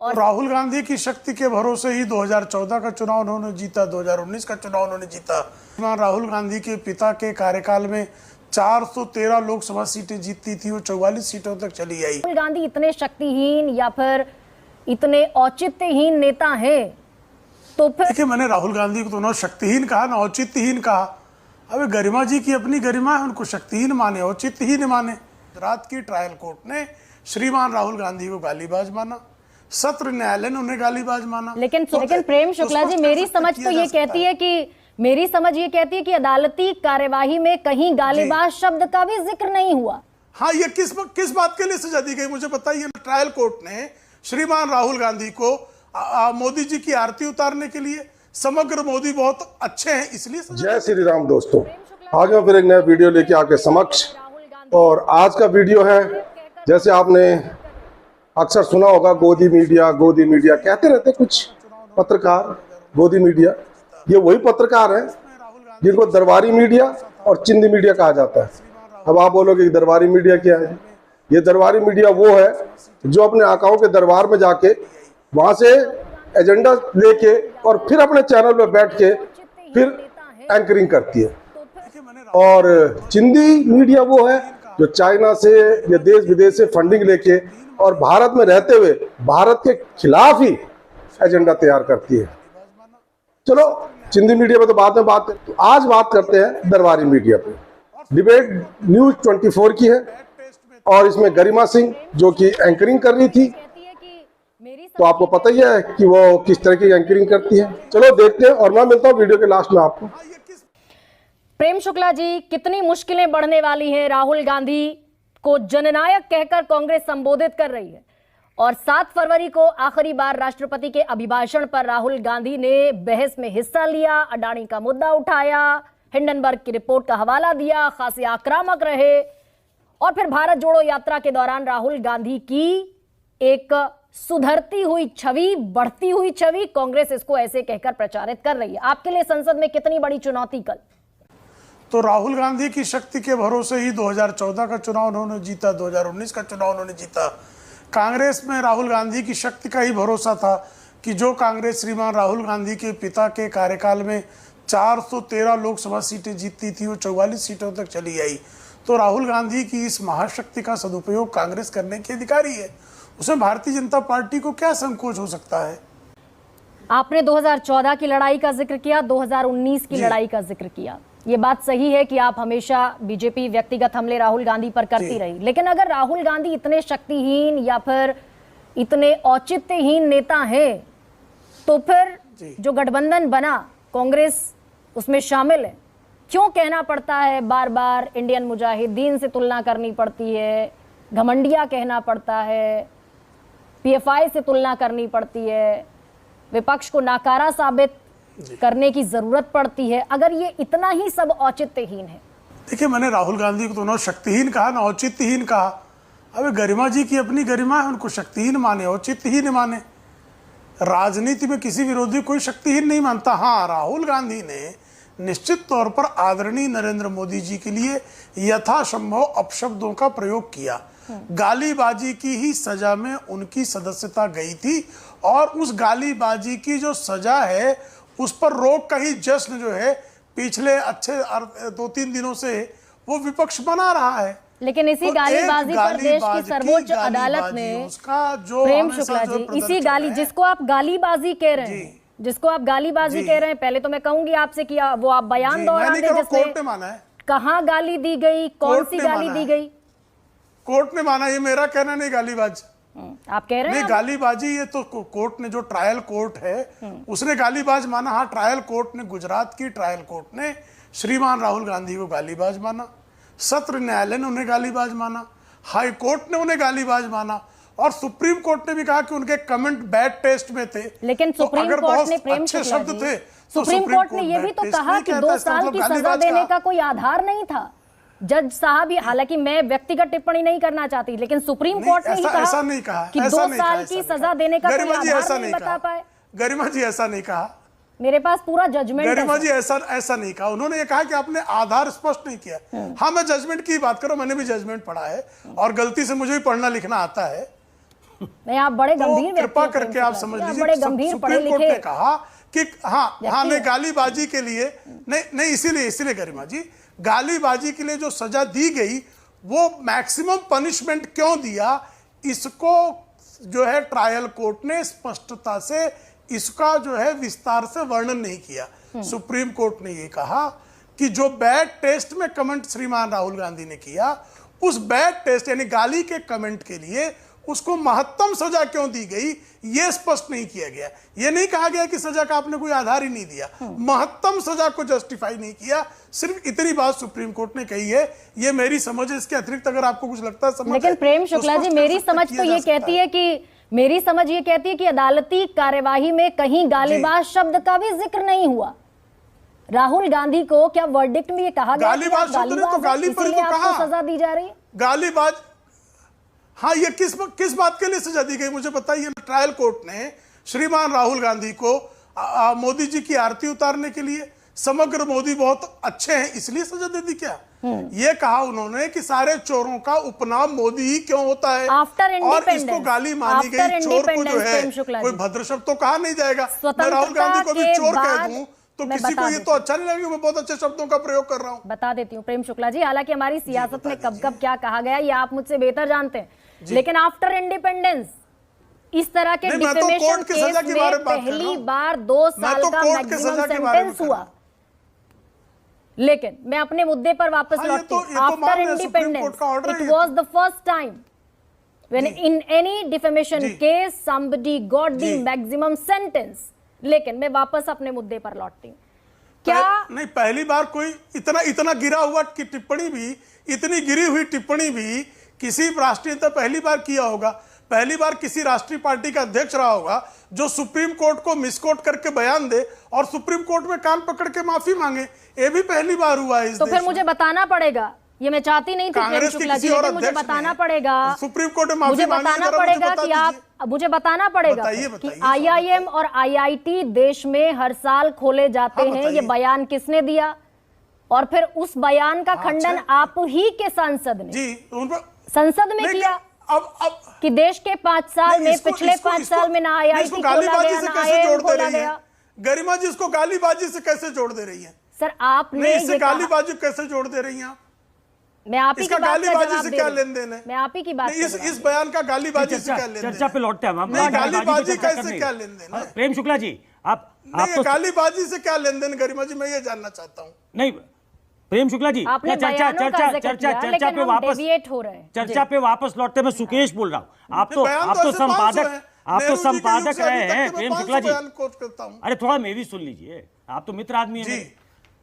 और राहुल गांधी की शक्ति के भरोसे ही 2014 का चुनाव उन्होंने जीता, 2019 का चुनाव उन्होंने जीता। राहुल गांधी के पिता के कार्यकाल में 413 लोकसभा सीटें जीतती थी, वो 44 सीटों तक चली आई। राहुल गांधी इतने शक्तिहीन या फिर इतने औचित्यहीन नेता हैं तो फिर देखिए, मैंने राहुल गांधी को तो ना शक्तिहीन कहा ना औचित्यहीन कहा। अब गरिमा जी की अपनी गरिमा है, उनको शक्तिहीन माने औचित्यहीन माने। गुजरात की ट्रायल कोर्ट ने श्रीमान राहुल गांधी को गालीबाज माना, सत्र न्यायालय ने उन्हें गालीबाज माना। लेकिन प्रेम शुक्ला जी, मेरी समझ तो ये कहती है कि अदालती कार्यवाही में कहीं गालीबाज शब्द का भी जिक्र नहीं हुआ। हाँ, ये किस बात के लिए सजा दी गई मुझे बताइए। ट्रायल कोर्ट ने श्रीमान राहुल गांधी को मोदी जी की आरती उतारने के लिए, समग्र मोदी बहुत अच्छे हैं इसलिए। जय श्री राम दोस्तों, आज मैं फिर एक नया वीडियो लेके आपके समक्ष। और आज का वीडियो है, जैसे आपने अक्सर सुना होगा, गोदी मीडिया कहते रहते कुछ पत्रकार। गोदी मीडिया, ये वही पत्रकार हैं जिनको दरबारी मीडिया और चिंदी मीडिया कहा जाता है। अब आप बोलोगे दरबारी मीडिया क्या है? ये दरबारी मीडिया वो है जो अपने आकाओं के दरबार में जाके वहां से एजेंडा लेके और फिर अपने चैनल पे बैठ के फिर एंकरिंग करती है। और चिंदी मीडिया वो है जो चाइना से या देश विदेश से फंडिंग लेके और भारत में रहते हुए भारत के खिलाफ ही एजेंडा तैयार करती है। चलो, चिंदी मीडिया पे तो बाद में बात करते। तो आज बात करते हैं दरबारी मीडिया पे। डिबेट न्यूज 24 की है और इसमें गरिमा सिंह जो कि एंकरिंग कर रही थी, तो आपको पता ही है कि वो किस तरह की एंकरिंग करती है। चलो देखते हैं और मैं मिलता हूँ वीडियो के लास्ट में आपको। प्रेम शुक्ला जी, कितनी मुश्किलें बढ़ने वाली हैं। राहुल गांधी को जननायक कहकर कांग्रेस संबोधित कर रही है और 7 फरवरी को आखिरी बार राष्ट्रपति के अभिभाषण पर राहुल गांधी ने बहस में हिस्सा लिया, अडानी का मुद्दा उठाया, हिंडनबर्ग की रिपोर्ट का हवाला दिया, खासी आक्रामक रहे। और फिर भारत जोड़ो यात्रा के दौरान राहुल गांधी की एक सुधरती हुई छवि, बढ़ती हुई छवि, कांग्रेस इसको ऐसे कहकर प्रचारित कर रही है। आपके लिए संसद में कितनी बड़ी चुनौती कल? तो राहुल गांधी की शक्ति के भरोसे ही 2014 का चुनाव उन्होंने जीता, 2019 का चुनाव उन्होंने जीता। कांग्रेस में राहुल गांधी की शक्ति का ही भरोसा था कि जो कांग्रेस श्रीमान राहुल गांधी के पिता के कार्यकाल में 413 लोकसभा सीटें जीतती थी, वो 44 सीटों तक चली आई। तो राहुल गांधी की इस महाशक्ति का सदुपयोग कांग्रेस करने के अधिकारी है। उसमें भारतीय जनता पार्टी को क्या संकोच हो सकता है? आपने 2014 की लड़ाई का जिक्र किया, 2019 की लड़ाई का जिक्र किया। ये बात सही है कि आप हमेशा बीजेपी व्यक्तिगत हमले राहुल गांधी पर करती रही, लेकिन अगर राहुल गांधी इतने शक्तिहीन या फिर इतने औचित्यहीन नेता हैं तो फिर जो गठबंधन बना, कांग्रेस उसमें शामिल है, क्यों कहना पड़ता है बार बार इंडियन मुजाहिदीन से तुलना करनी पड़ती है, घमंडिया कहना पड़ता है, पीएफआई से तुलना करनी पड़ती है, विपक्ष को नाकारा साबित करने की जरूरत पड़ती है, अगर ये इतना ही सब औचित्यहीन है? देखिए, मैंने राहुल गांधी को तो ना शक्तिहीन कहा ना औचित्यहीन कहा। अब गरिमा जी की अपनी गरिमा है, उनको शक्तिहीन माने औचित्यहीन माने। राजनीति में किसी विरोधी कोई शक्तिहीन नहीं मानता। हाँ, राहुल गांधी ने निश्चित तौर पर आदरणीय नरेंद्र मोदी जी के लिए यथासंभव अपशब्दों का प्रयोग किया। गालीबाजी की ही सजा में उनकी सदस्यता गई थी और उस गालीबाजी की जो सजा है उस पर रोक का ही जश्न जो है पिछले अच्छे 2-3 दिनों से वो विपक्ष बना रहा है। लेकिन इसी गालीबाजी पर देश की सर्वोच्च अदालत ने, प्रेम शुक्ला जी, इसी गाली जिसको आप गालीबाजी कह रहे हैं, जिसको आप गालीबाजी कह रहे हैं, पहले तो मैं कहूंगी आपसे कि वो आप बयान दोहरा दें जिसमें कहाँ गाली दी गई, कौन सी गाली दी गई? कोर्ट ने माना, ये मेरा कहना नहीं। गालीबाज आप कह रहे हैं? नहीं, गालीबाजी ये तो कोर्ट ने, जो ट्रायल कोर्ट है उसने गालीबाज माना। हाँ, ट्रायल कोर्ट ने, गुजरात की ट्रायल कोर्ट ने श्रीमान राहुल गांधी को गालीबाज माना, सत्र न्यायालय ने उन्हें गालीबाज माना, हाई कोर्ट ने उन्हें गालीबाज माना और सुप्रीम कोर्ट ने भी कहा कि उनके कमेंट बैड टेस्ट में थे। लेकिन सुप्रीम कोर्ट ने, प्रेम अच्छे शब्द थे, सुप्रीम कोर्ट ने यह भी तो कहा कि 2 साल की सजा देने का कोई आधार नहीं था। जज साहब, हालांकि मैं व्यक्तिगत टिप्पणी नहीं करना चाहती, लेकिन सुप्रीम कोर्ट ने ही कहा कि 2 साल की सजा देने का कोई आधार नहीं बता पाए। गरिमा जी ऐसा नहीं कहा, मेरे पास पूरा जजमेंट। गरिमा जी ऐसा नहीं कहा। उन्होंने ये कहा कि आपने आधार स्पष्ट नहीं किया। हाँ, मैं जजमेंट की बात करूं, मैंने भी जजमेंट पढ़ा है और गलती से मुझे भी पढ़ना लिखना आता है। मैं आप बड़े गंभीर व्यक्ति कृपा हैं, करके प्रेम आप शुक्ला समझ जी, आप लीजिए, बड़े गंभीर पढ़े सुप्रीम कोर्ट ने लिखे कहा कि हाँ व्यक्ति नहीं, हैं। गालीबाजी के लिए नहीं इसीलिए गरिमा जी, गालीबाजी के लिए जो सजा दी गई वो मैक्सिमम पनिशमेंट क्यों दिया, इसको जो है ट्रायल कोर्ट ने स्पष्टता से इसका जो है विस्तार से वर्णन नहीं किया। सुप्रीम कोर्ट ने ये कहा कि जो बैड टेस्ट में कमेंट श्रीमान राहुल गांधी ने किया, उस बैड टेस्ट यानी गाली के कमेंट के लिए उसको महत्तम सजा क्यों दी गई, यह स्पष्ट नहीं किया गया। यह नहीं कहा गया कि सजा का आपने कोई आधार ही नहीं दिया, महत्तम सजा को जस्टिफाई नहीं किया। सिर्फ इतनी बात सुप्रीम कोर्ट ने कही है, ये मेरी समझ है। इसके अतिरिक्त अगर आपको कुछ लगता है समझ लेकिन प्रेम शुक्ला जी, मेरी समझ तो ये कहती है कि मेरी समझ ये कहती है कि अदालती कार्यवाही में कहीं गालीबाज शब्द का भी जिक्र नहीं हुआ। राहुल गांधी को क्या वर्डिक्ट में ये कहा गया गालीबाज शब्द ने तो गाली पर ही तो आपको कहा, सजा दी जा रही है? गालीबाज, हाँ, ये किस बात के लिए सजा दी गई मुझे बताइए। ट्रायल कोर्ट ने श्रीमान राहुल गांधी को मोदी जी की आरती उतारने के लिए, समग्र मोदी बहुत अच्छे हैं इसलिए सजा दे दी क्या? ये कहा उन्होंने कि सारे चोरों का उपनाम मोदी ही क्यों होता है, और इसको गाली मानी गई। चोर को जो है कोई भद्र शब्द तो कहा नहीं जाएगा। मैं राहुल गांधी को भी चोर कह दूं तो किसी को ये तो अच्छा नहीं लगेगा, मैं बहुत अच्छे शब्दों का प्रयोग कर रहा हूं। बता देती हूँ प्रेम शुक्ला जी, हालांकि हमारी सियासत में कब कब क्या कहा गया ये आप मुझसे बेहतर जानते हैं, लेकिन आफ्टर इंडिपेंडेंस इस तरह के डिफेमेशन केस में पहली बार 2 साल का मैक्सिमम सेंटेंस हुआ। लेकिन मैं अपने मुद्दे पर वापस लौटती हूँ। After independence it was the first time when in any defamation case somebody got the maximum sentence. लेकिन मैं वापस अपने मुद्दे पर लौटती हूँ। क्या नहीं, पहली बार कोई इतना गिरा हुआ की टिप्पणी भी, इतनी गिरी हुई टिप्पणी भी किसी राष्ट्रीय नेता पहली बार किया होगा। पहली बार किसी राष्ट्रीय पार्टी का अध्यक्ष रहा होगा जो सुप्रीम कोर्ट को मिसकोट करके बयान दे और सुप्रीम कोर्ट में कान पकड़ के माफी मांगे, ये भी पहली बार हुआ है इस तो फिर मुझे बताना पड़ेगा, ये मैं चाहती नहीं थी प्रेम शुक्ला जी, लेकिन मुझे बताना पड़ेगा, सुप्रीम कोर्ट में मुझे बताना पड़ेगा कि आप मुझे बताना पड़ेगा कि IIM और IIT देश में हर साल खोले जाते हैं, ये बयान किसने दिया, और फिर उस बयान का खंडन आप ही के सांसद ने जी संसद में किया। अब कि देश के 5 साल में, पिछले 5 साल में ना IIT खोला गया ना IIM खोला गया। गरिमा जी इसको गालीबाजी से कैसे जोड़ दे रही है? सर आपने इससे गालीबाजी कैसे जोड़ दे रही हैं आप? मैं आप ही की बात का गालीबाजी से क्या लेन देन है? मैं आप ही की बात इस बयान का गालीबाजी से क्या लेन देन? चर्चा पे लौटते हैं हम। गालीबाजी कैसे क्या लेन देन है? प्रेम शुक्ला जी, आप तो गालीबाजी से क्या लेन देन गरिमा जी, मैं ये जानना चाहता हूँ। नहीं प्रेम शुक्ला जी, चर्चा पे वापस लौटते मैं सुकेश बोल रहा हूँ। आप तो संपादक रहे हैं प्रेम शुक्ला जी। अरे थोड़ा मैं भी सुन लीजिए, आप तो मित्र आदमी हैं,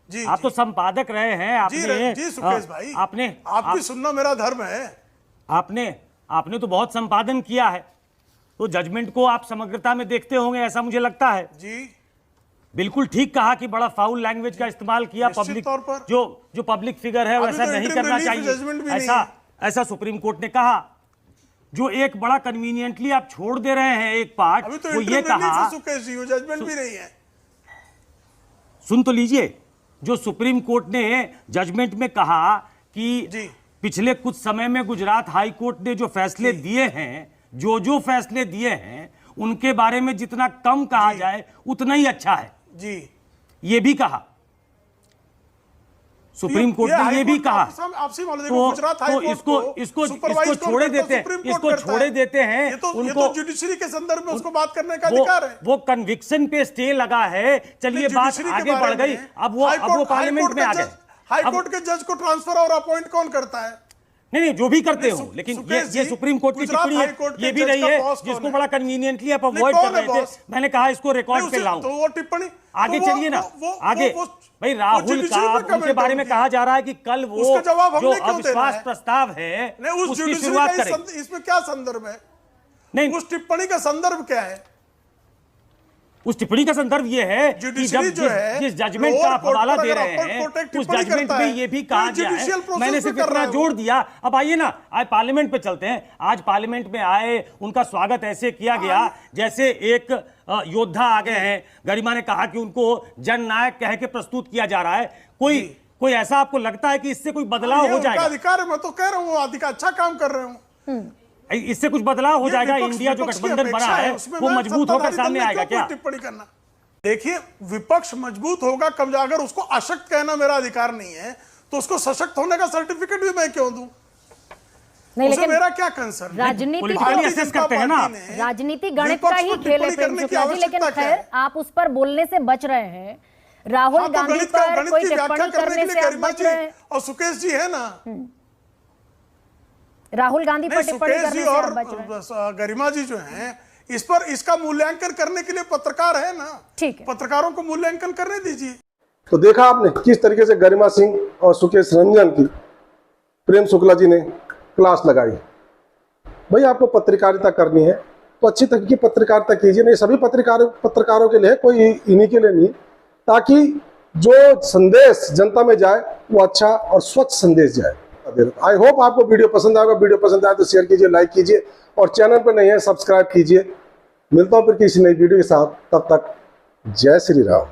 जी आप तो संपादक रहे हैं। जी सुकेश भाई, आपकी सुनना मेरा धर्म है। आपने तो बहुत संपादन किया है, तो जजमेंट को आप समग्रता में देखते होंगे ऐसा मुझे लगता है। जी बिल्कुल ठीक कहा कि बड़ा फाउल लैंग्वेज का इस्तेमाल किया। पब्लिक जो पब्लिक फिगर है वैसा नहीं करना चाहिए, ऐसा सुप्रीम कोर्ट ने कहा। जो एक बड़ा कन्वीनियंटली आप छोड़ दे रहे हैं एक पार्ट, वो ये कहा, जजमेंट भी नहीं है। सुन तो लीजिए, जो सुप्रीम कोर्ट ने जजमेंट में कहा कि पिछले कुछ समय में गुजरात हाई कोर्ट ने जो फैसले दिए हैं, जो फैसले दिए हैं उनके बारे में जितना कम कहा जाए उतना ही अच्छा है जी, ये भी कहा सुप्रीम कोर्ट ने, ये भी कहा। तो इसको छोड़े देते हैं उनको जुडिशरी के संदर्भ में उसको बात करने का अधिकार है। वो कन्विक्शन पे स्टे लगा है, चलिए बात आगे बढ़ गई। अब वो पार्लियामेंट में आ गए। हाईकोर्ट के जज को ट्रांसफर और अपॉइंट कौन करता है? नहीं जो भी करते हो, लेकिन ये सुप्रीम कोर्ट की टिप्पणी है, ये भी रही है जिसको बड़ा कन्वीनियंटली आप अवॉइड कर रहे थे। मैंने कहा इसको रिकॉर्ड पे लाऊं। तो वो टिप्पणी आगे चलिए ना, आगे भाई राहुल का उनके बारे में कहा जा रहा है कि कल वो जो अविश्वास प्रस्ताव है उसकी शुरुआत करें। इसमें क्या संदर्भ है? नहीं, उस टिप्पणी का संदर्भ क्या है? उस टिप्पणी का संदर्भ यह है कि जब जिस जजमेंट का आप हवाला दे रहे हैं उस जजमेंट में ये भी कहा गया है, मैंने सिर्फ इतना जोड़ दिया। अब आइए ना, आज पार्लियामेंट पे चलते हैं। आज पार्लियामेंट में आए, उनका स्वागत ऐसे किया गया जैसे एक योद्धा आ गए हैं। गरिमा ने कहा कि उनको जननायक कह के प्रस्तुत किया जा रहा है। कोई ऐसा आपको लगता है कि इससे कोई बदलाव हो जाएगा? अधिकार है, मैं तो कह रहा हूँ अधिकार, अच्छा काम कर रहे हूँ। इससे कुछ बदलाव हो जाएगा? इंडिया जो गठबंधन बना है वो मजबूत होकर सामने आएगा क्या? टिप्पणी करना, देखिए विपक्ष मजबूत होगा कब जाकर, उसको अशक्त कहना मेरा अधिकार नहीं है, तो उसको सशक्त होने का सर्टिफिकेट भी मैं क्यों दूं? नहीं, लेकिन मेरा क्या कंसर्न? राजनीति असेस करते हैं ना, राजनीति गणित का ही खेल है प्रेम शुक्ला जी, लेकिन खैर आप उस पर बोलने से बच रहे हैं। राहुल गांधी पर कोई टिप्पणी करने से आप बच रहे हैं, और सुकेश जी है ना, राहुल गांधी पर टिप्पणी सुकेश करने जी से और आप बच रहे हैं। गरिमा जी जो हैं, इस पर इसका मूल्यांकन करने के लिए पत्रकार है ना, ठीक है, पत्रकारों को मूल्यांकन करने दीजिए। तो देखा आपने किस तरीके से गरिमा सिंह और सुकेश रंजन की प्रेम शुक्ला जी ने क्लास लगाई। भाई आपको पत्रकारिता करनी है तो अच्छी तरह की पत्रकारिता कीजिए, नहीं सभी पत्रकारों के लिए, कोई इन्हीं के लिए नहीं, ताकि जो संदेश जनता में जाए वो अच्छा और स्वच्छ संदेश जाए। आई होप आपको वीडियो पसंद आएगा। वीडियो पसंद आए तो शेयर कीजिए, लाइक कीजिए, और चैनल पर नहीं है सब्सक्राइब कीजिए। मिलता हूं फिर किसी नई वीडियो के साथ, तब तक जय श्री राम।